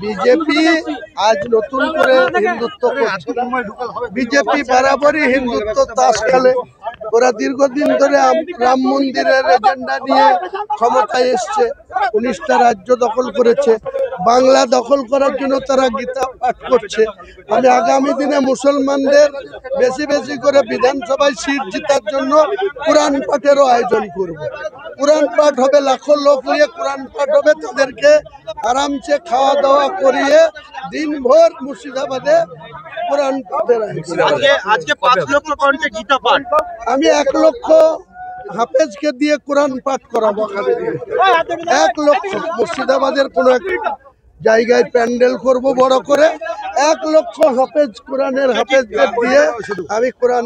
BJP আজ নতুন করে হিন্দুত্ব করছে। বিজেপি বরাবরই হিন্দুত্ব তাস খেলে। ওরা দীর্ঘদিন ধরে রাম মন্দিরের এজেন্ডা নিয়ে ক্ষমতায় এসছে, 19টা রাজ্য দখল করেছে। বাংলা দখল করার জন্য তারা গীতা পাঠ করছে। আমি আগামী দিনে মুসলমানদের বেশি বেশি করে বিধানসভায় সিট জেতার জন্য কোরআন পাঠেরও আয়োজন করব। কোরআন পাঠ হবে, লাখো লোক নিয়ে কোরআন পাঠ হবে, তাদেরকে আরামসে খাওয়া দাওয়া করিয়ে দিনভর মুর্শিদাবাদে কোরআন পাঠের আয়োজন। আজকে 5 লক্ষ কণ্ঠে গীতা পাঠ, আমি 1 লক্ষ হাফেজকে দিয়ে কোরআন পাঠ করাবো। 1 লক্ষ মুর্শিদাবাদের কোনো এক জায়গায় প্যান্ডেল করব বড় করে, 1 লক্ষ হাফেজ কোরআনের হাফেজদের দিয়ে আমি কোরআন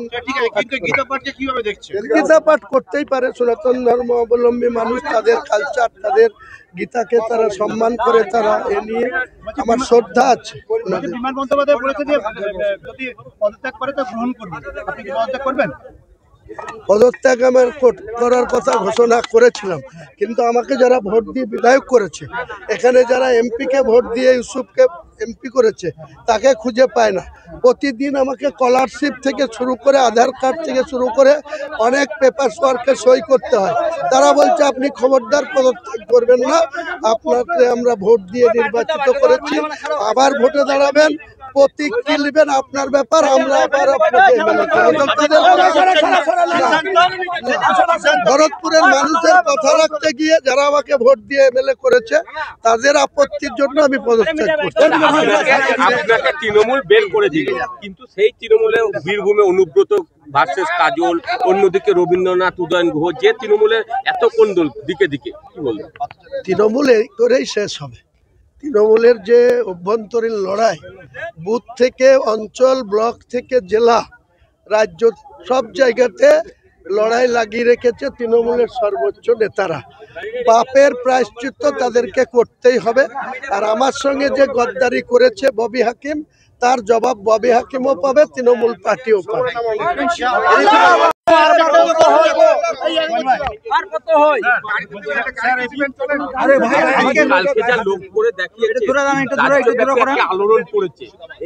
গীতা পাঠ করতেই পারে। সনাতন ধর্ম অবলম্বী মানুষ, তাদের কালচার, তাদের গীতাকে তারা সম্মান করে, তারা এ নিয়ে আমার শ্রদ্ধা আছে। বিমান বন্দ্যোপাধ্যায় বলেছে যে যদি পদত্যাগ করে তা গ্রহণ করবেন, আপনি কি পদত্যাগ করবেন? পদত্যাগ আমার করার কথা ঘোষণা করেছিলাম, কিন্তু আমাকে যারা ভোট দিয়ে বিধায়ক করেছে, এখানে যারা এমপিকে ভোট দিয়ে ইউসুফকে এমপি করেছে, তাকে খুঁজে পায় না। প্রতিদিন আমাকে স্কলারশিপ থেকে শুরু করে আধার কার্ড থেকে শুরু করে অনেক পেপারস ওয়ার্কে সই করতে হয়। তারা বলছে আপনি খবরদার পদত্যাগ করবেন না, আপনাকে আমরা ভোট দিয়ে নির্বাচিত করেছি, আবার ভোটে দাঁড়াবেন, প্রতীক কি নেবেন আপনার ব্যাপার, আমরা আবার আপনাকে ভরতপুরের মানুষের কথা রাখতে গিয়ে যারা আমাকে ভোট দিয়ে এমএলএ করেছে তাদের আপত্তির জন্য আমি পদত্যাগ করছি। আপনাকে তৃণমূল বের করে দিল, কিন্তু সেই তৃণমূলে বীরভূমে অনুব্রত ভার্সেস কাজল, অন্যদিকে রবীন্দ্রনাথ, উদয়ন গুহ, যে তৃণমূলের এত কোন্দল দিকে দিকে, কি বলবেন? তৃণমূল এই করেই শেষ হবে। তৃণমূলের যে অভ্যন্তরীণ লড়াই, বুথ থেকে অঞ্চল, ব্লক থেকে জেলা, রাজ্য, সব জায়গাতে লড়াই লাগিয়ে রেখেছে তৃণমূলের সর্বোচ্চ নেতারা। পাপের প্রায়শ্চিত্ত তাদেরকে করতেই হবে। আর আমার সঙ্গে যে গদ্দারি করেছে ববি হাকিম, তার জবাব ববি হাকিমও পাবে, তৃণমূল পার্টিও পাবে।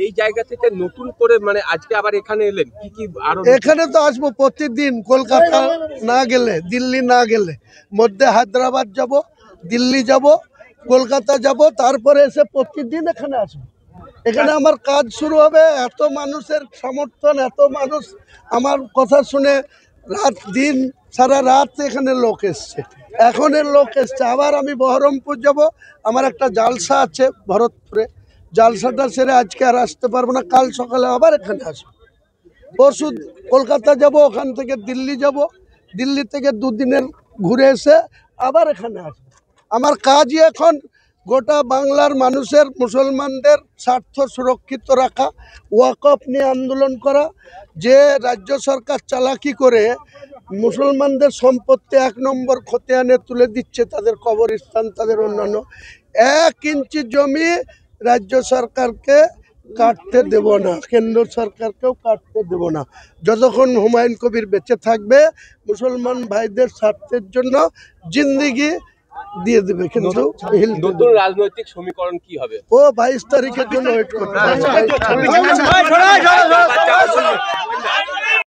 এই জায়গা থেকে নতুন করে মানে আজকে আবার এখানে এলেন, কি কি আরো? এখানে তো আসবো প্রতিদিন, কলকাতা না গেলে, দিল্লি না গেলে, মধ্যে হায়দ্রাবাদ যাব, দিল্লি যাব, কলকাতা যাব, তারপরে এসে প্রতিদিন এখানে আসবো। এখানে আমার কাজ শুরু হবে। এত মানুষের সমর্থন, এত মানুষ আমার কথা শুনে রাত দিন সারা রাত এখানে লোক এসছে, এখনের লোক এসছে। আবার আমি বহরমপুর যাব, আমার একটা জালসা আছে ভরতপুরে, জালসাটা সেরে আজকে আর আসতে পারবো না, কাল সকালে আবার এখানে আসবো। পরশু কলকাতা যাব, ওখান থেকে দিল্লি যাব, দিল্লি থেকে 2 দিনের ঘুরে এসে আবার এখানে আসবো। আমার কাজই এখন গোটা বাংলার মানুষের, মুসলমানদের স্বার্থ সুরক্ষিত রাখা, ওয়াকফ নিয়ে আন্দোলন করা। যে রাজ্য সরকার চালাকি করে মুসলমানদের সম্পত্তি 1 নম্বর খতিয়ানে তুলে দিচ্ছে, তাদের কবরস্থান, তাদের অন্যান্য, 1 ইঞ্চি জমি রাজ্য সরকারকে কাটতে দেব না, কেন্দ্র সরকারকেও কাটতে দেব না। যতক্ষণ হুমায়ুন কবির বেঁচে থাকবে, মুসলমান ভাইদের স্বার্থের জন্য জিন্দিগি দিয়ে দেবে। কিন্তু নতুন রাজনৈতিক সমীকরণ কি হবে? ও 22 তারিখের জন্য ওয়েট করতে হবে।